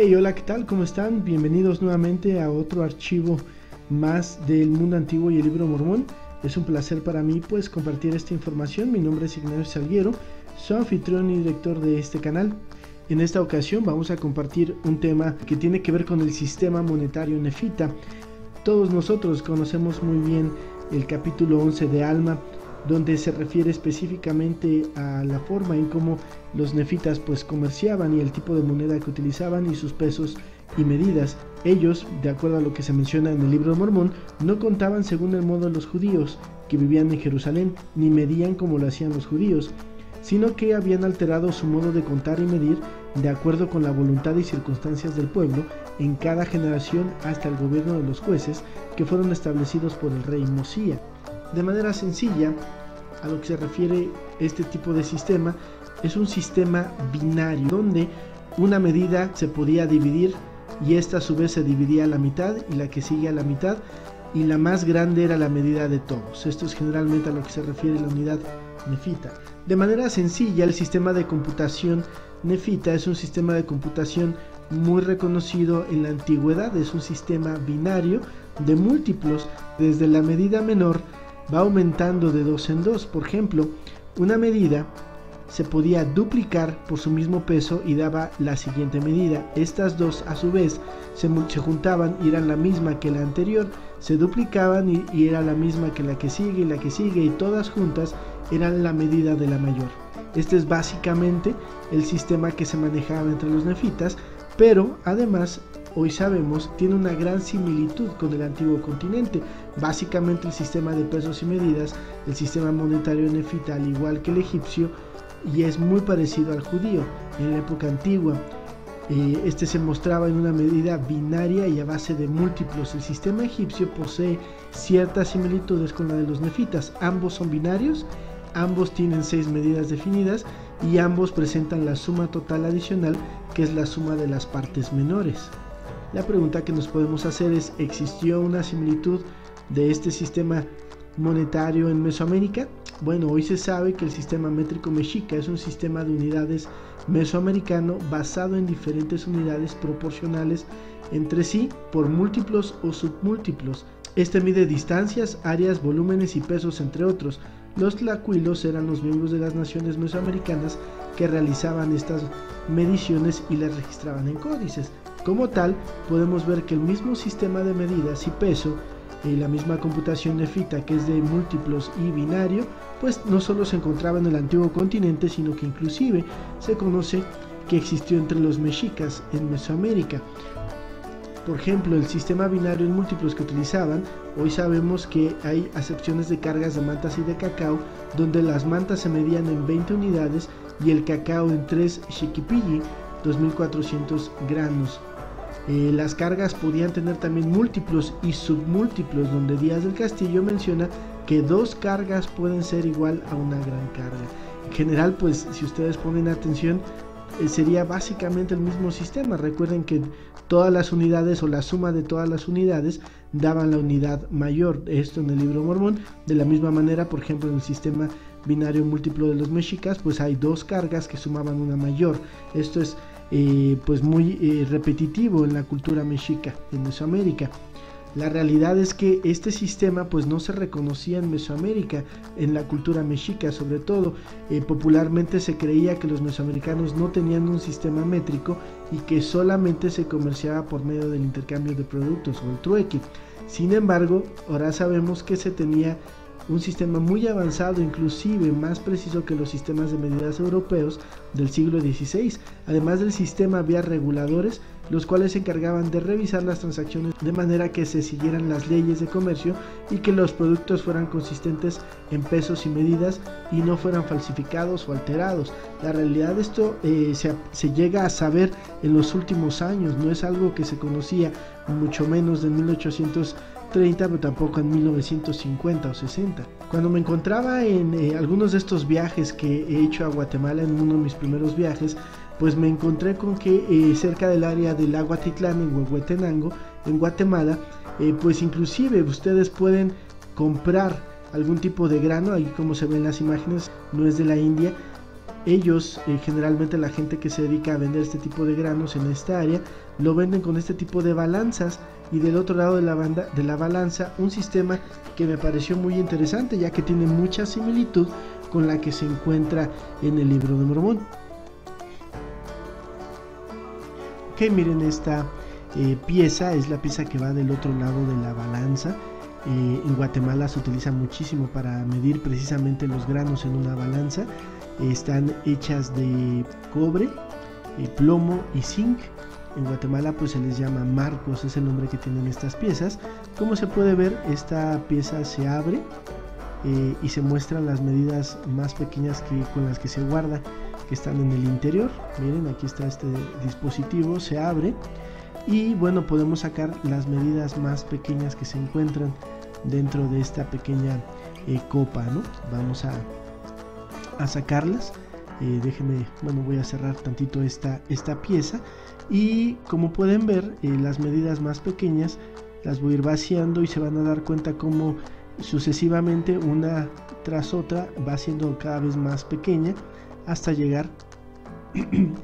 Hey, hola, ¿qué tal? ¿Cómo están? Bienvenidos nuevamente a otro archivo más del mundo antiguo y el libro mormón. Es un placer para mí pues compartir esta información. Mi nombre es Ignacio Salguero, soy anfitrión y director de este canal. En esta ocasión vamos a compartir un tema que tiene que ver con el sistema monetario nefita. Todos nosotros conocemos muy bien el capítulo 11 de Alma, donde se refiere específicamente a la forma en cómo los nefitas pues comerciaban y el tipo de moneda que utilizaban y sus pesos y medidas. Ellos, de acuerdo a lo que se menciona en el libro de Mormón, no contaban según el modo de los judíos que vivían en Jerusalén, ni medían como lo hacían los judíos, sino que habían alterado su modo de contar y medir de acuerdo con la voluntad y circunstancias del pueblo en cada generación hasta el gobierno de los jueces que fueron establecidos por el rey Mosía. De manera sencilla, a lo que se refiere este tipo de sistema, es un sistema binario donde una medida se podía dividir y esta a su vez se dividía a la mitad y la que sigue a la mitad, y la más grande era la medida de todos. Esto es generalmente a lo que se refiere la unidad nefita. De manera sencilla, el sistema de computación nefita es un sistema de computación muy reconocido en la antigüedad. Es un sistema binario de múltiplos. Desde la medida menor va aumentando de dos en dos. Por ejemplo, una medida se podía duplicar por su mismo peso y daba la siguiente medida. Estas dos a su vez se juntaban y eran la misma que la anterior, se duplicaban y era la misma que la que sigue y la que sigue, y todas juntas eran la medida de la mayor. Este es básicamente el sistema que se manejaba entre los nefitas, pero además hoy sabemos tiene una gran similitud con el antiguo continente. Básicamente el sistema de pesos y medidas, el sistema monetario nefita, al igual que el egipcio, y es muy parecido al judío en la época antigua. Este se mostraba en una medida binaria y a base de múltiplos. El sistema egipcio posee ciertas similitudes con la de los nefitas. Ambos son binarios, ambos tienen 6 medidas definidas y ambos presentan la suma total adicional, que es la suma de las partes menores. La pregunta que nos podemos hacer es: ¿existió una similitud de este sistema monetario en Mesoamérica? Bueno, hoy se sabe que el sistema métrico mexica es un sistema de unidades mesoamericano basado en diferentes unidades proporcionales entre sí por múltiplos o submúltiplos. Este mide distancias, áreas, volúmenes y pesos, entre otros. Los tlacuilos eran los miembros de las naciones mesoamericanas que realizaban estas mediciones y las registraban en códices. Como tal, podemos ver que el mismo sistema de medidas y peso y la misma computación nefita, que es de múltiplos y binario, pues no solo se encontraba en el antiguo continente, sino que inclusive se conoce que existió entre los mexicas en Mesoamérica. Por ejemplo, el sistema binario en múltiplos que utilizaban, hoy sabemos que hay acepciones de cargas de mantas y de cacao, donde las mantas se medían en 20 unidades y el cacao en 3 xiquipilli, 2400 granos. Las cargas podían tener también múltiplos y submúltiplos, donde Díaz del Castillo menciona que 2 cargas pueden ser igual a una gran carga. En general, pues si ustedes ponen atención, sería básicamente el mismo sistema. Recuerden que todas las unidades o la suma de todas las unidades daban la unidad mayor. Esto en el libro Mormón. De la misma manera, por ejemplo, en el sistema binario múltiplo de los mexicas, pues hay 2 cargas que sumaban una mayor. Esto es pues muy repetitivo en la cultura mexica en Mesoamérica. La realidad es que este sistema pues no se reconocía en Mesoamérica, en la cultura mexica sobre todo. Popularmente se creía que los mesoamericanos no tenían un sistema métrico y que solamente se comerciaba por medio del intercambio de productos o el trueque. Sin embargo, ahora sabemos que se tenía un sistema muy avanzado, inclusive más preciso que los sistemas de medidas europeos del siglo XVI. Además del sistema había reguladores, los cuales se encargaban de revisar las transacciones de manera que se siguieran las leyes de comercio y que los productos fueran consistentes en pesos y medidas y no fueran falsificados o alterados. La realidad de esto se llega a saber en los últimos años, no es algo que se conocía mucho menos de 1830, pero tampoco en 1950 o 60. Cuando me encontraba en algunos de estos viajes que he hecho a Guatemala, en uno de mis primeros viajes, pues me encontré con que cerca del área del lago Atitlán, en Huehuetenango, en Guatemala, pues inclusive ustedes pueden comprar algún tipo de grano. Ahí, como se ven en las imágenes, no es de la India, Ellos, generalmente la gente que se dedica a vender este tipo de granos en esta área, lo venden con este tipo de balanzas, y del otro lado de la balanza un sistema que me pareció muy interesante, ya que tiene mucha similitud con la que se encuentra en el Libro de Mormón. Ok, miren, esta pieza es la pieza que va del otro lado de la balanza. En Guatemala se utiliza muchísimo para medir precisamente los granos en una balanza. Están hechas de cobre, plomo y zinc. En Guatemala pues se les llama marcos, es el nombre que tienen estas piezas. Como se puede ver, esta pieza se abre y se muestran las medidas más pequeñas con las que se guarda, que están en el interior. Miren, aquí está este dispositivo, se abre y bueno, podemos sacar las medidas más pequeñas que se encuentran dentro de esta pequeña copa, ¿no? Vamos a sacarlas. Déjenme, bueno, voy a cerrar tantito esta pieza, y como pueden ver, las medidas más pequeñas las voy a ir vaciando y se van a dar cuenta cómo sucesivamente una tras otra va siendo cada vez más pequeña hasta llegar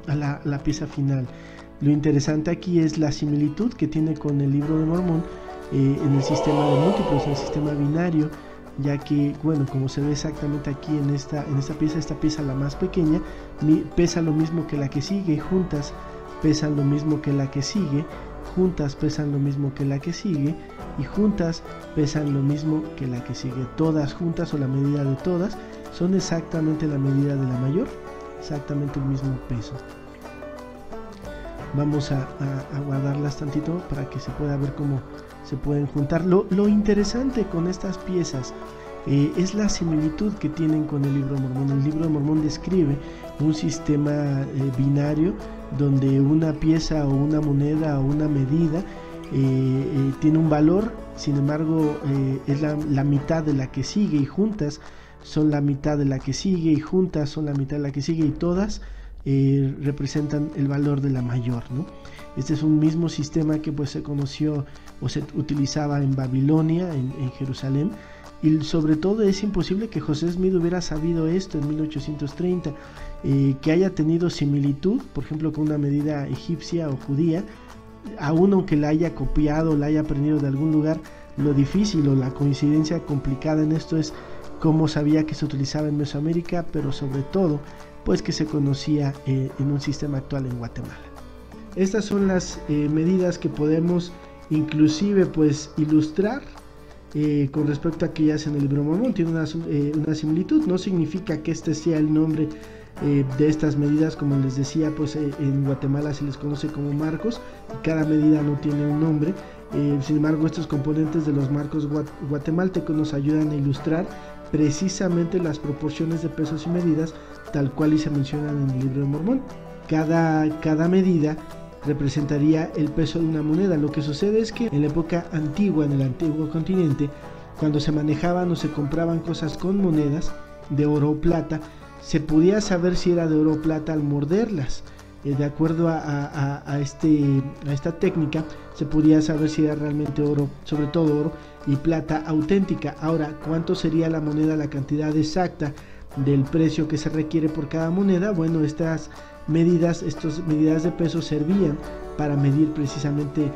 a la pieza final. Lo interesante aquí es la similitud que tiene con el Libro de Mormón en el sistema de múltiplos, en el sistema binario, ya que, bueno, como se ve exactamente aquí en esta pieza, la más pequeña, pesa lo mismo que la que sigue, juntas pesan lo mismo que la que sigue, juntas pesan lo mismo que la que sigue, y juntas pesan lo mismo que la que sigue. Todas juntas, o la medida de todas, son exactamente la medida de la mayor, exactamente el mismo peso. Vamos a guardarlas tantito para que se pueda ver cómo se pueden juntar. Lo interesante con estas piezas es la similitud que tienen con el Libro de Mormón. El Libro de Mormón describe un sistema binario donde una pieza o una moneda o una medida tiene un valor, sin embargo es la mitad de la que sigue, y juntas son la mitad de la que sigue, y juntas son la mitad de la que sigue, y todas representan el valor de la mayor, ¿no? Este es un mismo sistema que pues se conoció o se utilizaba en Babilonia, en Jerusalén, y sobre todo es imposible que José Smith hubiera sabido esto en 1830, que haya tenido similitud, por ejemplo, con una medida egipcia o judía, aún aunque la haya copiado, la haya aprendido de algún lugar. Lo difícil o la coincidencia complicada en esto es cómo sabía que se utilizaba en Mesoamérica, pero sobre todo pues que se conocía en un sistema actual en Guatemala. Estas son las medidas que podemos inclusive pues ilustrar con respecto a aquellas en el Libro de Mormón. Tiene una similitud. No significa que este sea el nombre de estas medidas. Como les decía, pues en Guatemala se les conoce como marcos, y cada medida no tiene un nombre. Sin embargo, estos componentes de los marcos guatemaltecos nos ayudan a ilustrar precisamente las proporciones de pesos y medidas tal cual y se mencionan en el Libro de Mormón. Cada medida representaría el peso de una moneda. Lo que sucede es que en la época antigua, en el antiguo continente, cuando se manejaban o se compraban cosas con monedas de oro o plata, se podía saber si era de oro o plata al morderlas. De acuerdo a esta técnica, se podía saber si era realmente oro, sobre todo oro y plata auténtica. Ahora, ¿cuánto sería la moneda, la cantidad exacta del precio que se requiere por cada moneda? Bueno, estas medidas de peso servían para medir precisamente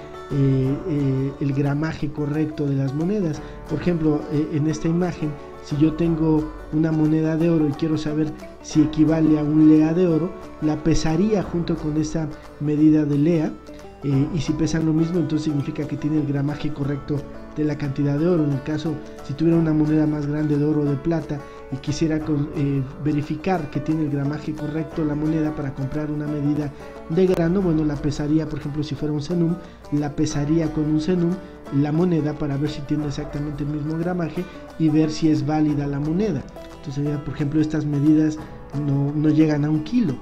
el gramaje correcto de las monedas. Por ejemplo, en esta imagen, si yo tengo una moneda de oro y quiero saber si equivale a un lea de oro, la pesaría junto con esa medida de lea, y si pesan lo mismo, entonces significa que tiene el gramaje correcto de la cantidad de oro. En el caso, si tuviera una moneda más grande de oro o de plata y quisiera verificar que tiene el gramaje correcto la moneda para comprar una medida de grano, bueno, la pesaría. Por ejemplo, si fuera un cenum, la pesaría con un cenum la moneda para ver si tiene exactamente el mismo gramaje y ver si es válida la moneda. Entonces, por ejemplo, estas medidas no llegan a un kilo.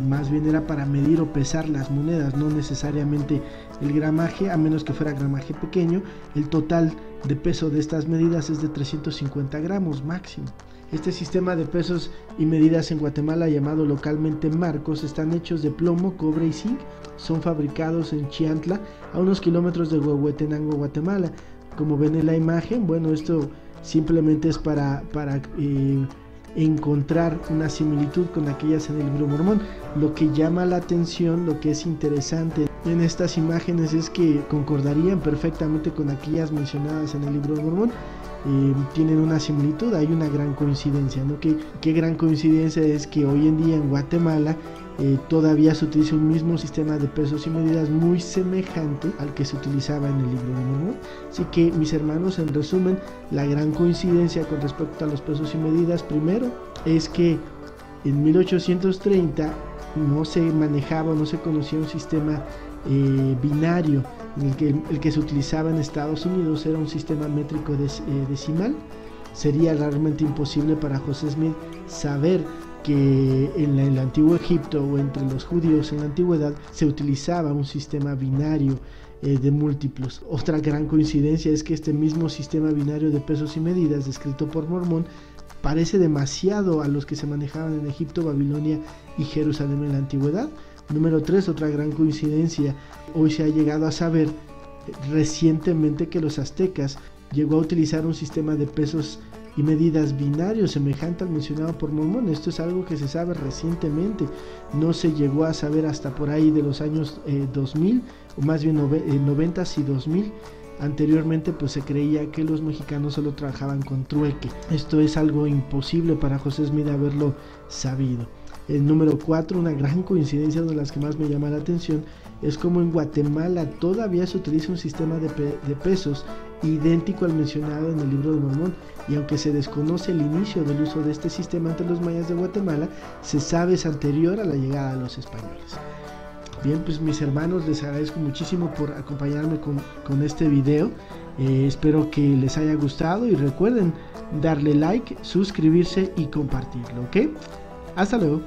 Más bien era para medir o pesar las monedas, no necesariamente el gramaje, a menos que fuera gramaje pequeño. El total de peso de estas medidas es de 350 gramos máximo. Este sistema de pesos y medidas en Guatemala, llamado localmente marcos, están hechos de plomo, cobre y zinc. Son fabricados en Chiantla, a unos kilómetros de Huehuetenango, Guatemala. Como ven en la imagen, bueno, esto simplemente es para encontrar una similitud con aquellas en el libro mormón. Lo que llama la atención, lo que es interesante en estas imágenes es que concordarían perfectamente con aquellas mencionadas en el libro de Mormón. Tienen una similitud, hay una gran coincidencia, ¿no? ¿Qué gran coincidencia es que hoy en día en Guatemala todavía se utiliza un mismo sistema de pesos y medidas muy semejante al que se utilizaba en el libro de Mormón? Así que, mis hermanos, en resumen, la gran coincidencia con respecto a los pesos y medidas, primero, es que en 1830 no se manejaba, no se conocía un sistema binario. El que se utilizaba en Estados Unidos era un sistema métrico decimal. Sería realmente imposible para José Smith saber que en el antiguo Egipto o entre los judíos en la antigüedad se utilizaba un sistema binario de múltiplos. Otra gran coincidencia es que este mismo sistema binario de pesos y medidas descrito por Mormón parece demasiado a los que se manejaban en Egipto, Babilonia y Jerusalén en la antigüedad. Número 3, otra gran coincidencia. Hoy se ha llegado a saber recientemente que los aztecas llegó a utilizar un sistema de pesos y medidas binarios semejante al mencionado por Mormón. Esto es algo que se sabe recientemente, no se llegó a saber hasta por ahí de los años 2000, o más bien 90s y 2000. Anteriormente pues se creía que los mexicanos solo trabajaban con trueque. Esto es algo imposible para José Smith haberlo sabido. El número 4, una gran coincidencia, una de las que más me llama la atención, es como en Guatemala todavía se utiliza un sistema de pesos idéntico al mencionado en el libro de Mormón, y aunque se desconoce el inicio del uso de este sistema entre los mayas de Guatemala, se sabe es anterior a la llegada de los españoles. Bien, pues mis hermanos, les agradezco muchísimo por acompañarme con este video. Espero que les haya gustado y recuerden darle like, suscribirse y compartirlo, ¿ok? Hasta luego.